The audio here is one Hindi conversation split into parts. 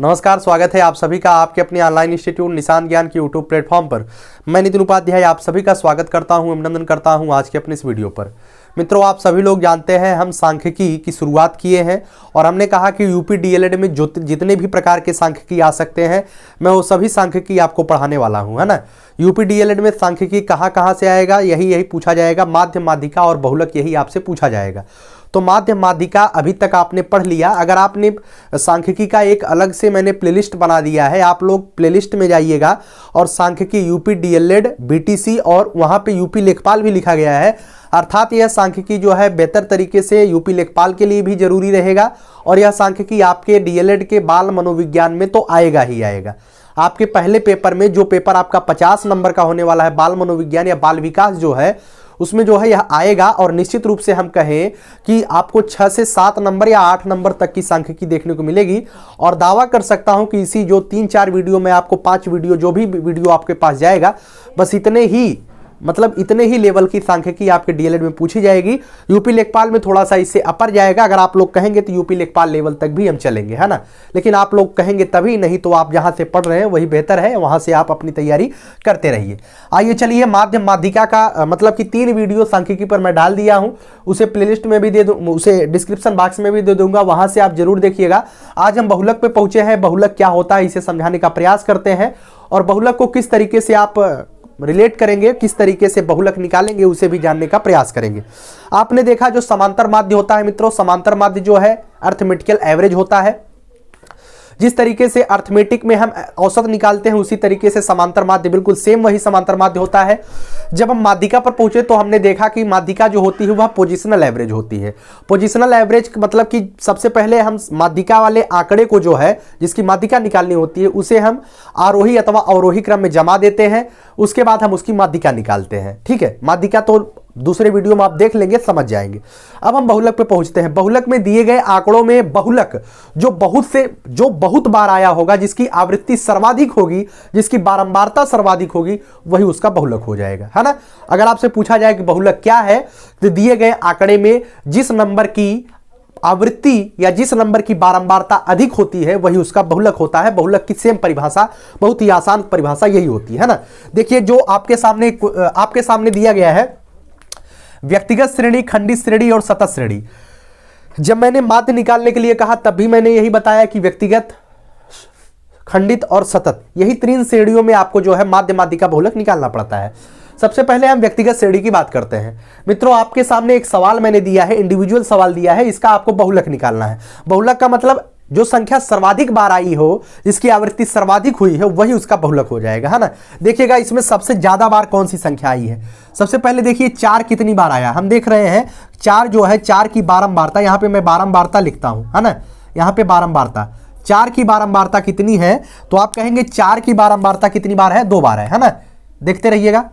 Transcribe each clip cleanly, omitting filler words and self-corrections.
नमस्कार, स्वागत है आप सभी का आपके अपने ऑनलाइन इंस्टीट्यूट निशान ज्ञान की यूट्यूब प्लेटफॉर्म पर। मैं नितिन उपाध्याय आप सभी का स्वागत करता हूं, अभिनंदन करता हूं आज के अपने इस वीडियो पर। मित्रों, आप सभी लोग जानते हैं हम सांख्यिकी की शुरुआत किए हैं और हमने कहा कि यूपी डीएलएड में जो जितने भी प्रकार के सांख्यिकी आ सकते हैं मैं वो सभी सांख्यिकी आपको पढ़ाने वाला हूँ, है ना। यूपी डीएलएड में सांख्यिकी कहाँ से आएगा, यही पूछा जाएगा। माध्य, माध्यिका और बहुलक यही आपसे पूछा जाएगा। तो माध्य, माध्यिका अभी तक आपने पढ़ लिया। अगर आपने सांख्यिकी का एक अलग से मैंने प्लेलिस्ट बना दिया है, आप लोग प्लेलिस्ट में जाइएगा और सांख्यिकी यूपी डीएलएड बीटीसी और वहाँ पे यूपी लेखपाल भी लिखा गया है। अर्थात यह सांख्यिकी जो है बेहतर तरीके से यूपी लेखपाल के लिए भी जरूरी रहेगा और यह सांख्यिकी आपके डीएलएड के बाल मनोविज्ञान में तो आएगा ही आएगा। आपके पहले पेपर में जो पेपर आपका 50 नंबर का होने वाला है, बाल मनोविज्ञान या बाल विकास जो है, उसमें जो है यह आएगा। और निश्चित रूप से हम कहें कि आपको 6 से 7 नंबर या 8 नंबर तक की सांख्यिकी देखने को मिलेगी। और दावा कर सकता हूं कि इसी जो 3-4 वीडियो में आपको 5 वीडियो जो भी वीडियो आपके पास जाएगा, बस इतने ही लेवल की सांख्यिकी आपके डीएलएड में पूछी जाएगी। यूपी लेखपाल में थोड़ा सा इससे अपर जाएगा। अगर आप लोग कहेंगे तो यूपी लेखपाल लेवल तक भी हम चलेंगे, है ना। लेकिन आप लोग कहेंगे तभी, नहीं तो आप जहां से पढ़ रहे हैं वही बेहतर है, वहां से आप अपनी तैयारी करते रहिए। आइए चलिए, माध्यम माध्यिका का मतलब कि 3 वीडियो सांख्यिकी पर मैं डाल दिया हूं, उसे प्लेलिस्ट में भी दे दूं, उसे डिस्क्रिप्शन बॉक्स में भी दे दूंगा, वहां से आप जरूर देखिएगा। आज हम बहुलक पे पहुंचे हैं। बहुलक क्या होता है इसे समझाने का प्रयास करते हैं और बहुलक को किस तरीके से आप रिलेट करेंगे, किस तरीके से बहुलक निकालेंगे, उसे भी जानने का प्रयास करेंगे। आपने देखा जो समांतर माध्य होता है मित्रों, समांतर माध्य जो है अर्थमेटिकल एवरेज होता है। जिस तरीके से अर्थमेटिक में हम औसत निकालते हैं उसी तरीके से समांतर माध्य बिल्कुल सेम वही समांतर माध्य होता है। जब हम माध्यिका पर पहुंचे तो हमने देखा कि माध्यिका जो होती है वह पोजिशनल एवरेज होती है। पोजिशनल एवरेज मतलब कि सबसे पहले हम माध्यिका वाले आंकड़े को जो है, जिसकी माध्यिका निकालनी होती है, उसे हम आरोही अथवा अवरोही क्रम में जमा देते हैं। उसके बाद हम उसकी माध्यिका निकालते हैं। ठीक है, माध्यिका तो दूसरे वीडियो में आप देख लेंगे, समझ जाएंगे। अब हम बहुलक पे पहुंचते हैं। बहुलक में दिए गए आंकड़ों में बहुलक जो बहुत बार आया होगा, जिसकी आवृत्ति सर्वाधिक होगी, जिसकी बारंबारता सर्वाधिक होगी, वही उसका बहुलक हो जाएगा, है ना। अगर आपसे पूछा जाए कि बहुलक क्या है, तो दिए गए आंकड़े में जिस नंबर की आवृत्ति या जिस नंबर की बारंबारता अधिक होती है वही उसका बहुलक होता है। बहुलक की सेम परिभाषा, बहुत ही आसान परिभाषा यही होती है ना। देखिए, जो आपके सामने दिया गया है व्यक्तिगत श्रेणी, खंडित श्रेणी और सतत श्रेणी। जब मैंने माध्य निकालने के लिए कहा तब भी मैंने यही बताया कि व्यक्तिगत, खंडित और सतत, यही 3 श्रेणियों में आपको जो है माध्य माध्यिका बहुलक निकालना पड़ता है। सबसे पहले हम व्यक्तिगत श्रेणी की बात करते हैं। मित्रों, आपके सामने एक सवाल मैंने दिया है, इंडिविजुअल सवाल दिया है, इसका आपको बहुलक निकालना है। बहुलक का मतलब जो संख्या सर्वाधिक बार आई हो, जिसकी आवृत्ति सर्वाधिक हुई है, वही उसका बहुलक हो जाएगा, है ना। देखिएगा इसमें सबसे ज्यादा बार कौन सी संख्या आई है। सबसे पहले देखिए 4 कितनी बार आया। हम देख रहे हैं 4 जो है, 4 की बारंबारता, यहां पे मैं बारंबारता लिखता हूं, है ना। यहां पे बारंबारता, 4 की बारंबारता कितनी है, तो आप कहेंगे 4 की बारंबारता कितनी बार है, 2 बार है ना। देखते रहिएगा।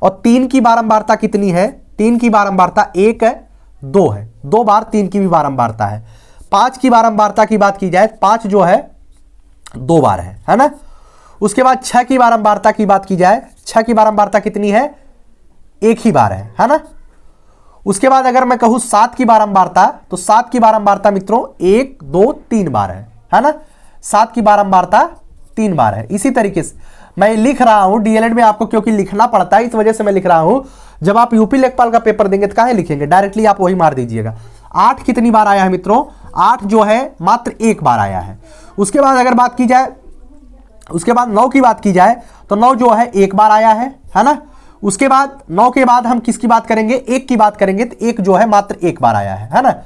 और 3 की बारंबारता कितनी है, 3 की बारंबारता 1 है, 2 है, 2 बार 3 की भी बारंबारता है। 5 की बारंबारता की बात की जाए, 5 जो है 2 बार है ना। उसके बाद 6 की बारंबारता की बात की जाए, 6 की बारंबारता कितनी है, 1 ही बार है ना। उसके बाद अगर मैं कहूं 7 की बारंबारता, तो 7 की बारंबारता मित्रों 1, 2, 3 बार है ना। 7 की बारंबारता 3 बार है। इसी तरीके से मैं लिख रहा हूं डीएलएड में, आपको क्योंकि लिखना पड़ता है इस वजह से मैं लिख रहा हूं। जब आप यूपी लेखपाल का पेपर देंगे तो कहां लिखेंगे, डायरेक्टली आप वही मार दीजिएगा। 8 कितनी बार आया है मित्रों, 8 जो है मात्र 1 बार आया है। उसके बाद अगर बात की जाए, उसके बाद 9 की बात की जाए तो 9 जो है 1 बार आया है ना। उसके बाद 9 के बाद हम किसकी बात करेंगे, 1 की बात करेंगे, तो 1 जो है मात्र 1 बार आया है ना।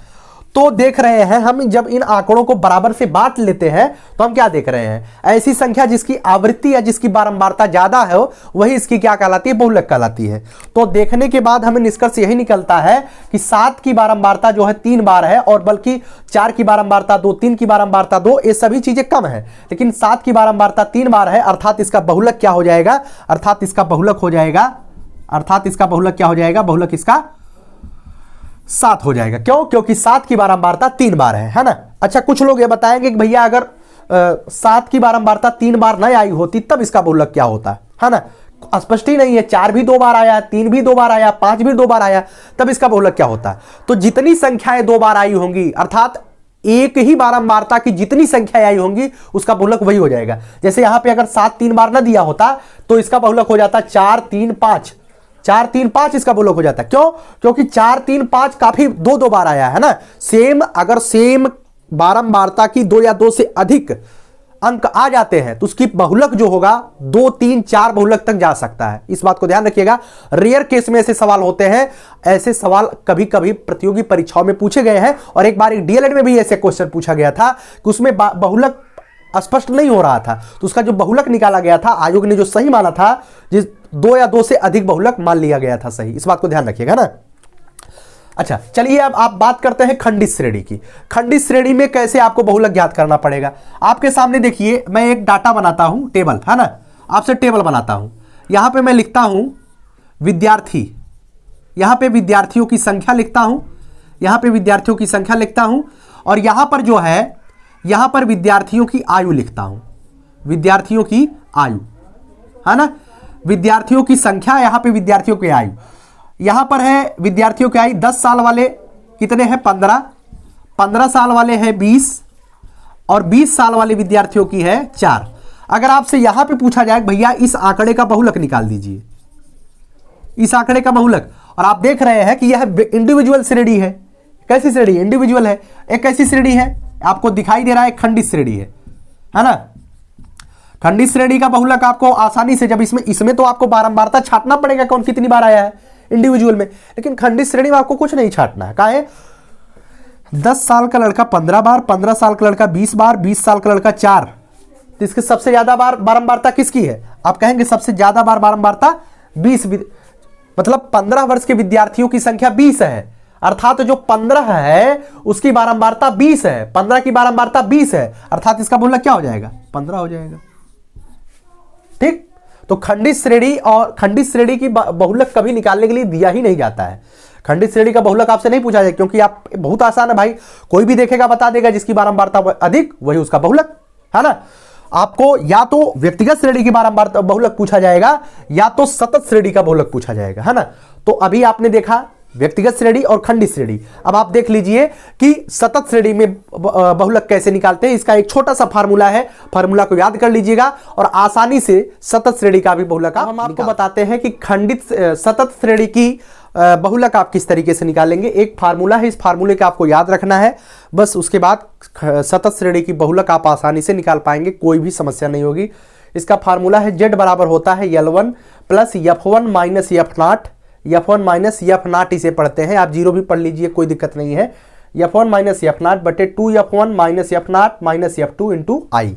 तो देख रहे हैं हम, जब इन आंकड़ों को बराबर से बांट लेते हैं तो हम क्या देख रहे हैं, ऐसी संख्या जिसकी आवृत्ति या जिसकी बारंबारता ज्यादा है वही इसकी क्या कहलाती है, बहुलक कहलाती है। तो देखने के बाद हमें निष्कर्ष यही निकलता है कि 7 की बारंबारता जो है 3 बार है, और बल्कि 4 की बारंबारता 2, 3 की बारंबारता 2, ये सभी चीजें कम है, लेकिन 7 की बारंबारता 3 बार है। अर्थात इसका बहुलक क्या हो जाएगा, अर्थात इसका बहुलक क्या हो जाएगा, बहुलक इसका 7 हो जाएगा। क्यों, क्योंकि 7 की बारंबारता 3 बार है ना। अच्छा, कुछ लोग ये बताएंगे कि भैया अगर 7 की बारंबारता 3 बार नहीं आई होती तब इसका बहुलक क्या होता है ना। स्पष्ट ही नहीं है। 4 भी 2 बार आया, 3 भी 2 बार आया, 5 भी 2 बार आया, तब इसका बहुलक क्या होता है। तो जितनी संख्याएं 2 बार आई होंगी, अर्थात एक ही बारंबारता की जितनी संख्या आई होंगी उसका बहुलक वही हो जाएगा। जैसे यहां पे अगर 7 3 बार ना दिया होता तो इसका बहुलक हो जाता 4 3 5, 4 3 5 इसका बहुलक हो जाता। क्यों? क्योंकि 4 3 5 काफी 2 बार आया है ना। सेम अगर सेम बारंबारता की 2 या 2 से अधिक अंक आ जाते हैं तो उसकी बहुलक जो होगा 2 3 4 बहुलक तक जा सकता है। इस बात को ध्यान रखिएगा। रेयर केस में ऐसे सवाल होते हैं, ऐसे सवाल कभी कभी प्रतियोगी परीक्षाओं में पूछे गए हैं। और एक बार एक डीएलएड में भी ऐसे क्वेश्चन पूछा गया था कि उसमें बहुलक स्पष्ट नहीं हो रहा था, तो उसका जो बहुलक निकाला गया था आयोग ने जो सही माना था, जिस 2 या 2 से अधिक बहुलक मान लिया गया था सही। इस बात को ध्यान रखिएगा ना। अच्छा चलिए अब आप बात करते हैं खंडित श्रेणी की। खंडित श्रेणी में कैसे आपको बहुलक ज्ञात करना पड़ेगा। आपके सामने देखिए मैं एक डाटा बनाता हूं, टेबल है ना, आपसे टेबल बनाता हूं। यहां पे मैं लिखता हूं विद्यार्थी, यहां पे विद्यार्थियों की संख्या लिखता हूं, यहां पे विद्यार्थियों की संख्या लिखता हूं, और यहां पर जो है यहां पर विद्यार्थियों की आयु लिखता हूं, विद्यार्थियों की आयु है ना, विद्यार्थियों की संख्या, यहां पे विद्यार्थियों की आयु। यहां पर है विद्यार्थियों की आयु 10 साल वाले कितने हैं 15, 15 साल वाले हैं 20, और 20 साल वाले विद्यार्थियों की है 4। अगर आपसे यहां पे पूछा जाए भैया इस आंकड़े का बहुलक निकाल दीजिए, इस आंकड़े का बहुलक, और आप देख रहे हैं कि यह इंडिविजुअल श्रेणी है। कैसी श्रेणी? इंडिविजुअल है। एक कैसी श्रेणी है आपको दिखाई दे रहा है, खंडित श्रेणी है ना। खंडित श्रेणी का बहुलक आपको आसानी से, जब इसमें तो आपको बारंबारता छांटना पड़ेगा कौन कितनी बार आया है इंडिविजुअल में, लेकिन खंडित श्रेणी में आपको कुछ नहीं छांटना है। क्या है? 10 साल का लड़का 15 बार, 15 साल का लड़का 20 बार, 20 साल का लड़का 4। तो इसके सबसे ज्यादा बार बारंबारता किसकी है? आप कहेंगे सबसे ज्यादा बार बारंबारता 20, मतलब 15 वर्ष के विद्यार्थियों की संख्या 20 है, अर्थात जो 15 है उसकी बारंबारता 20 है, 15 की बारंबारता 20 है, अर्थात इसका बहुलक क्या हो जाएगा? 15 हो जाएगा। ठीक, तो खंडित श्रेणी और खंडित श्रेणी की बहुलक कभी निकालने के लिए दिया ही नहीं जाता है। खंडित श्रेणी का बहुलक आपसे नहीं पूछा जाए, क्योंकि आप बहुत आसान है भाई, कोई भी देखेगा बता देगा जिसकी बारंबारता अधिक वही उसका बहुलक है ना। आपको या तो व्यक्तिगत श्रेणी की बारंबारता बहुलक पूछा जाएगा या तो सतत श्रेणी का बहुलक पूछा जाएगा, है ना। तो अभी आपने देखा व्यक्तिगत श्रेणी और खंडित श्रेणी। अब आप देख लीजिए कि सतत श्रेणी में बहुलक कैसे निकालते हैं। इसका एक छोटा सा फार्मूला है, फार्मूला को याद कर लीजिएगा और आसानी से सतत श्रेणी का भी बहुलक हम आपको बताते हैं कि खंडित सतत श्रेणी की बहुलक आप किस तरीके से निकालेंगे। एक फार्मूला है, इस फार्मूले का आपको याद रखना है, बस उसके बाद सतत श्रेणी की बहुलक आप आसानी से निकाल पाएंगे, कोई भी समस्या नहीं होगी। इसका फार्मूला है Z बराबर होता है L1 plus F1 minus F0, F1 minus F0 इसे पढ़ते हैं, आप 0 भी पढ़ लीजिए कोई दिक्कत नहीं है। F1 माइनस F0 बटे 2F1 minus F0 minus F2 into I।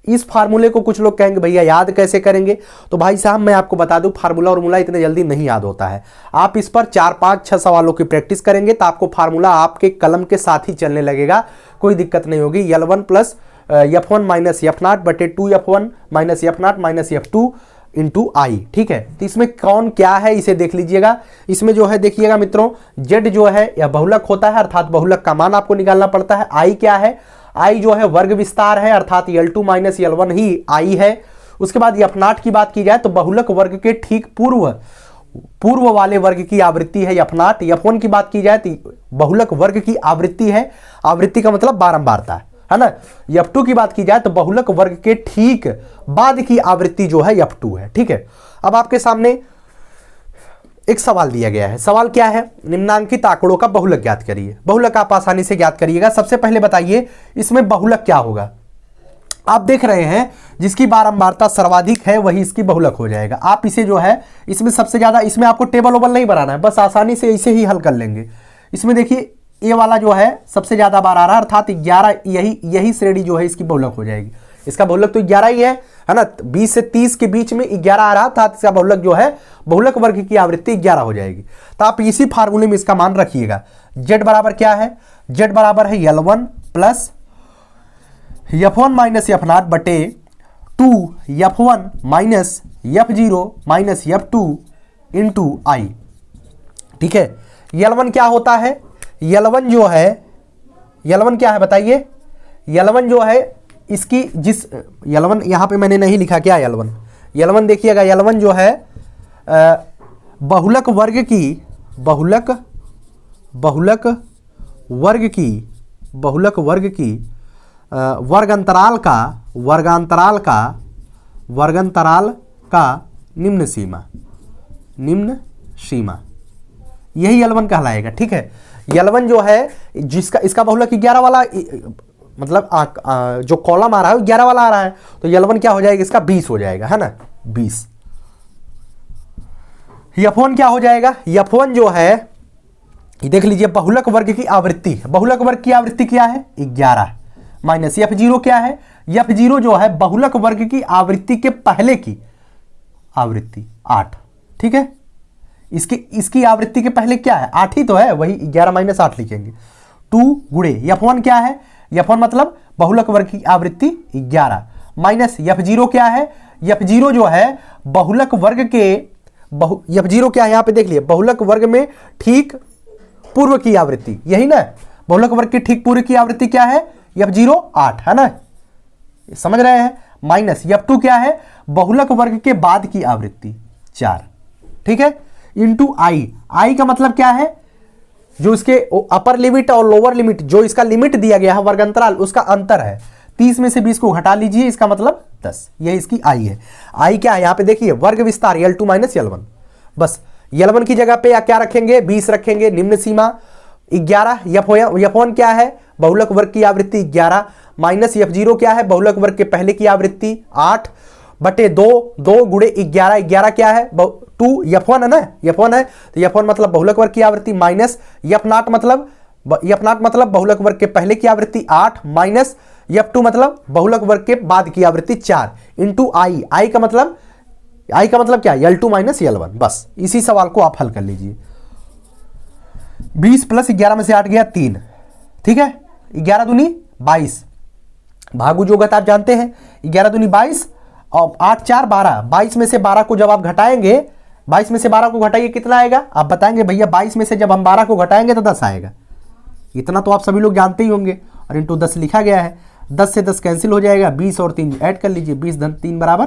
इस फार्मूले को कुछ लोग कहेंगे भैया याद कैसे करेंगे, तो भाई साहब मैं आपको बता दूं फार्मूला और मूला इतने जल्दी नहीं याद होता है। आप इस पर 4 5 6 सवालों की प्रैक्टिस करेंगे तो आपको फार्मूला आपके कलम के साथ ही चलने लगेगा, कोई दिक्कत नहीं होगी। L1 plus F1 minus F0 बटे 2F1 minus F0 minus F2 into आई। ठीक है, तो इसमें कौन क्या है इसे देख लीजिएगा। इसमें जो है देखिएगा मित्रों, Z जो है यह बहुलक होता है, अर्थात बहुलक का मान आपको निकालना पड़ता है। I क्या है? I जो है वर्ग विस्तार है, अर्थात L2 minus L1 he I है। उसके बाद F0 की बात की जाए तो बहुलक वर्ग के ठीक पूर्व वाले वर्ग की आवृत्ति है F0। F1 की बात की जाए तो बहुलक वर्ग की आवृत्ति है, आवृत्ति का मतलब बारंबारता है ना। F2 की बात की जाए तो बहुलक वर्ग के ठीक बाद की आवृत्ति जो है F2 है। ठीक है, अब आपके सामने एक सवाल दिया गया है। सवाल क्या है? निम्नांकित आंकड़ों का बहुलक ज्ञात करिए। बहुलक आप आसानी से ज्ञात करिएगा। सबसे पहले बताइए इसमें बहुलक क्या होगा। आप देख रहे हैं जिसकी बारंबारता सर्वाधिक है वही इसकी बहुलक हो जाएगा। आप इसे जो है इसमें सबसे ज्यादा, इसमें आपको टेबल ओबल नहीं बनाना है, बस आसानी से इसे ही हल कर लेंगे। इसमें देखिए ये वाला जो है सबसे ज्यादा बार आ रहा है, अर्थात 11, यही श्रेणी जो है इसकी बहुलक हो जाएगी। इसका बहुलक तो 11 ही है ना। 20 से 30 के बीच में 11 आ रहा था, इसका बहुलक जो है बहुलक वर्ग की आवृत्ति 11 हो जाएगी। तो आप इसी फार्मूले में इसका मान रखिएगा। Z बराबर क्या है? Z बराबर है L1 plus F1 minus F0 बटे 2F1 minus F0 minus F2 into I। ठीक है, L1 क्या होता है? L1 जो है, L1 क्या है बताइए? L1 जो है इसकी जिस L1 यहां पे मैंने नहीं लिखा, क्या L1 देखिएगा, L1 जो है बहुलक वर्ग की बहुलक वर्ग की वर्गांतराल का निम्न सीमा यही L1 कहलाएगा। ठीक है, L1 जो है जिसका इसका बहुलक 11 वाला, मतलब जो कॉलम आ रहा है 11 वाला आ रहा है, तो L1 क्या हो जाएगा, इसका 20 हो जाएगा, है ना, 20। F1 क्या हो जाएगा, F1 जो है देख लीजिए, बहुलक वर्ग की आवृत्ति, बहुलक वर्ग की आवृत्ति क्या है 11 माइनस F0 क्या है, F0 जो है बहुलक वर्ग की आवृत्ति के पहले की आवृत्ति 8। ठीक है, इसकी आवृत्ति के पहले क्या है 8 ही तो है, वही 11 माइनस 8 लिखेंगे। 2 गुणे F1 क्या है, F1 मतलब बहुलक वर्ग की आवृत्ति 11 माइनस F0 क्या है, F0 जो है बहुलक वर्ग के F0 क्या है यहां पे देख लिए, बहुलक वर्ग में ठीक पूर्व की आवृत्ति, यही ना, बहुलक वर्ग के ठीक पूर्व की आवृत्ति क्या है F0 8, है ना, समझ रहे हैं, माइनस F2 क्या है बहुलक वर्ग के बाद की आवृत्ति 4। ठीक है, इंटू आई का मतलब क्या है, जो इसके अपर लिमिट और लोअर लिमिट, जो इसका लिमिट दिया गया है वर्गांतराल, उसका अंतर है। 30 में से 20 को घटा लीजिए, इसका मतलब 10, ये इसकी आई है। आई क्या है यहां पे देखिए, वर्ग विस्तार L2 माइनस L1, बस L1 की जगह पे या क्या रखेंगे 20 रखेंगे, निम्न सीमा 11। F1 क्या है बहुलक वर्ग की आवृत्ति 11 माइनस F0 क्या है बहुलक वर्ग के पहले की आवृत्ति 8 बटे 2 गुणे 11 क्या है 2, F1 है ना, F1 है, तो F1 मतलब बहुलक वर्ग की आवृत्ति माइनस F0 मतलब बहुलक वर्ग के पहले की आवृत्ति 8 माइनस F2 मतलब बहुलक वर्ग के बाद की आवृत्ति 4 इंटू आई का मतलब क्या L2 माइनस L1। बस इसी सवाल को आप हल कर लीजिए। 20 प्लस 11 में से 8 गया 3, ठीक है, 11 दूनी 22, भागु जोगत आप जानते हैं, 11 दूनी 22 और 8 4 12, 22 में से 12 को जब आप घटाएंगे, 22 में से 12 को घटाइए कितना आएगा, आप बताएंगे भैया 22 में से जब हम 12 को घटाएंगे तो 10 आएगा, इतना तो आप सभी लोग जानते ही होंगे, और इंटू 10 लिखा गया है, 10 से 10 कैंसिल हो जाएगा, 20 और 3 ऐड कर लीजिए, 20 धन 3 बराबर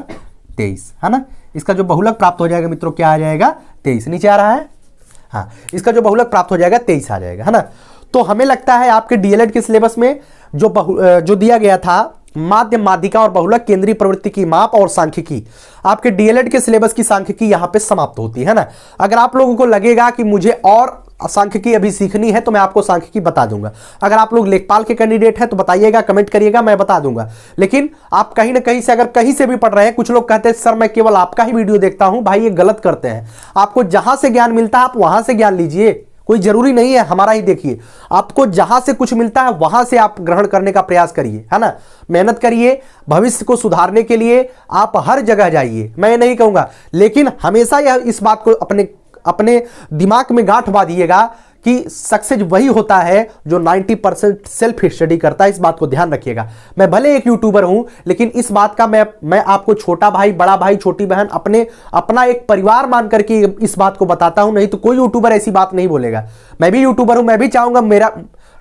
23, है ना। इसका जो बहुलक प्राप्त हो जाएगा मित्रों क्या आ जाएगा 23, नीचे आ रहा है, हाँ, इसका जो बहुलक प्राप्त हो जाएगा 23 आ जाएगा, है ना। तो हमें लगता है आपके डीएलएड के सिलेबस में जो दिया गया था माध्य माध्यिका और बहुलक केंद्रीय प्रवृत्ति की माप और सांख्यिकी, आपके डीएलएड के सिलेबस की सांख्यिकी यहां पे समाप्त होती है ना। अगर आप लोगों को लगेगा कि मुझे और सांख्यिकी अभी सीखनी है तो मैं आपको सांख्यिकी बता दूंगा। अगर आप लोग लेखपाल के कैंडिडेट हैं तो बताइएगा, कमेंट करिएगा, मैं बता दूंगा। लेकिन आप कहीं ना कहीं से अगर कहीं से भी पढ़ रहे हैं, कुछ लोग कहते हैं सर मैं केवल आपका ही वीडियो देखता हूं, भाई ये गलत करते हैं। आपको जहां से ज्ञान मिलता है आप वहां से ज्ञान लीजिए, कोई जरूरी नहीं है हमारा ही देखिए। आपको जहां से कुछ मिलता है वहां से आप ग्रहण करने का प्रयास करिए, है ना। मेहनत करिए, भविष्य को सुधारने के लिए आप हर जगह जाइए, मैं नहीं कहूंगा, लेकिन हमेशा यह इस बात को अपने दिमाग में गांठ बांधिएगा कि सक्सेस वही होता है जो 90% सेल्फ स्टडी करता है। इस बात को ध्यान रखिएगा। मैं भले एक यूट्यूबर हूं, लेकिन इस बात का मैं आपको छोटा भाई, बड़ा भाई, छोटी बहन, अपना एक परिवार मान करके इस बात को बताता हूं, नहीं तो कोई यूट्यूबर ऐसी बात नहीं बोलेगा। मैं भी यूट्यूबर हूं, मैं भी चाहूंगा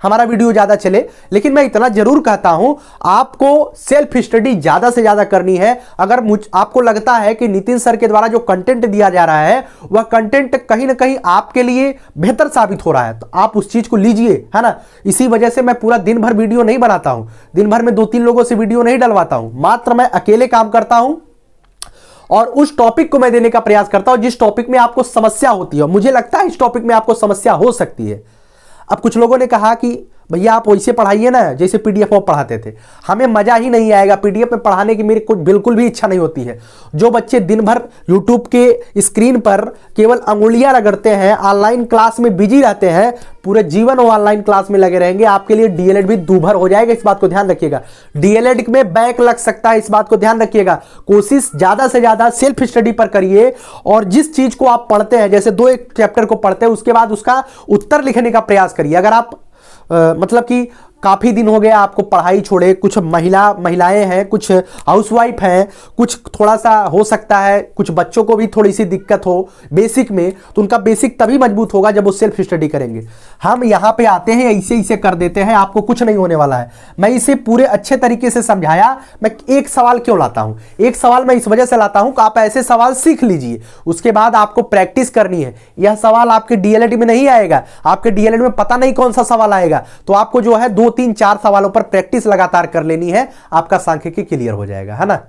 हमारा वीडियो ज्यादा चले, लेकिन मैं इतना जरूर कहता हूं आपको सेल्फ स्टडी ज्यादा से ज्यादा करनी है। अगर आपको लगता है कि नितिन सर के द्वारा जो कंटेंट दिया जा रहा है वह कंटेंट कहीं ना कहीं आपके लिए बेहतर साबित हो रहा है तो आप उस चीज को लीजिए, है ना। इसी वजह से मैं पूरा दिन भर वीडियो नहीं बनाता हूं, दिन भर में 2-3 लोगों से वीडियो नहीं डलवाता हूं, मात्र मैं अकेले काम करता हूं और उस टॉपिक को मैं देने का प्रयास करता हूं जिस टॉपिक में आपको समस्या होती है। मुझे लगता है इस टॉपिक में आपको समस्या हो सकती है। अब कुछ लोगों ने कहा कि भैया आप वैसे पढ़ाइए ना जैसे पीडीएफ में पढ़ाते थे, हमें मजा ही नहीं आएगा। पीडीएफ में पढ़ाने की मेरी कुछ बिल्कुल भी इच्छा नहीं होती है। जो बच्चे दिन भर यूट्यूब के स्क्रीन पर केवल अंगुलियां रगड़ते हैं, ऑनलाइन क्लास में बिजी रहते हैं, पूरे जीवन वो ऑनलाइन क्लास में लगे रहेंगे, आपके लिए डीएलएड भी दूभर हो जाएगा। इस बात को ध्यान रखिएगा। डीएलएड में बैक लग सकता है, इस बात को ध्यान रखिएगा। कोशिश ज्यादा से ज्यादा सेल्फ स्टडी पर करिए और जिस चीज को आप पढ़ते हैं, जैसे 2-1 चैप्टर को पढ़ते हैं उसके बाद उसका उत्तर लिखने का प्रयास करिए। अगर आप मतलब कि काफी दिन हो गया आपको पढ़ाई छोड़े, कुछ महिलाएं हैं, कुछ हाउसवाइफ हैं, कुछ थोड़ा सा हो सकता है कुछ बच्चों को भी थोड़ी सी दिक्कत हो बेसिक में, तो उनका बेसिक तभी मजबूत होगा जब वो सेल्फ स्टडी करेंगे। हम यहाँ पे आते हैं ऐसे कर देते हैं, आपको कुछ नहीं होने वाला है। मैं इसे पूरे अच्छे तरीके से समझाया। मैं एक सवाल क्यों लाता हूँ, एक सवाल मैं इस वजह से लाता हूँ कि आप ऐसे सवाल सीख लीजिए, उसके बाद आपको प्रैक्टिस करनी है। यह सवाल आपके डीएलएड में नहीं आएगा, आपके डीएलएड में पता नहीं कौन सा सवाल आएगा, तो आपको जो है 2 2 3 4 सवालों पर प्रैक्टिस लगातार कर लेनी है, आपका सांख्यिकी क्लियर हो जाएगा, है ना।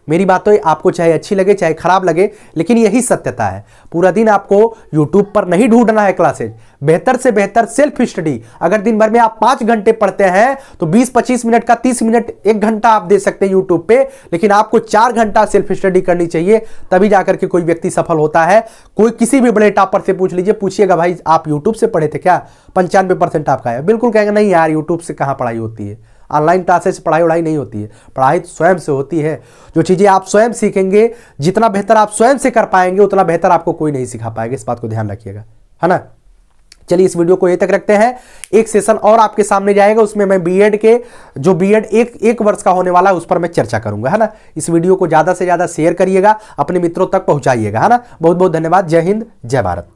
मेरी बात तो आपको चाहे अच्छी लगे चाहे खराब लगे, लेकिन यही सत्यता है। पूरा दिन आपको YouTube पर नहीं ढूंढना है क्लासेज, बेहतर से बेहतर सेल्फ स्टडी। अगर दिन भर में आप 5 घंटे पढ़ते हैं तो 20-25 मिनट का 30 मिनट 1 घंटा आप दे सकते हैं YouTube पे, लेकिन आपको 4 घंटा सेल्फ स्टडी करनी चाहिए, तभी जाकर के कोई व्यक्ति सफल होता है। कोई किसी भी बड़े टॉपर से पूछ लीजिए, पूछिएगा भाई आप YouTube से पढ़े थे क्या, 95% आपका है, बिल्कुल कहेंगे नहीं यार YouTube से कहां पढ़ाई होती है, ऑनलाइन क्लासेस से पढ़ाई वढ़ाई नहीं होती है, पढ़ाई तो स्वयं से होती है। जो चीज़ें आप स्वयं सीखेंगे, जितना बेहतर आप स्वयं से कर पाएंगे उतना बेहतर आपको कोई नहीं सिखा पाएगा, इस बात को ध्यान रखिएगा, है ना। चलिए इस वीडियो को यहीं तक रखते हैं। एक सेशन और आपके सामने जाएगा, उसमें मैं बीएड के जो बीएड एक वर्ष का होने वाला है उस पर मैं चर्चा करूंगा, है ना। इस वीडियो को ज़्यादा से ज़्यादा शेयर करिएगा, अपने मित्रों तक पहुंचाइएगा, है ना। बहुत बहुत धन्यवाद। जय हिंद, जय भारत।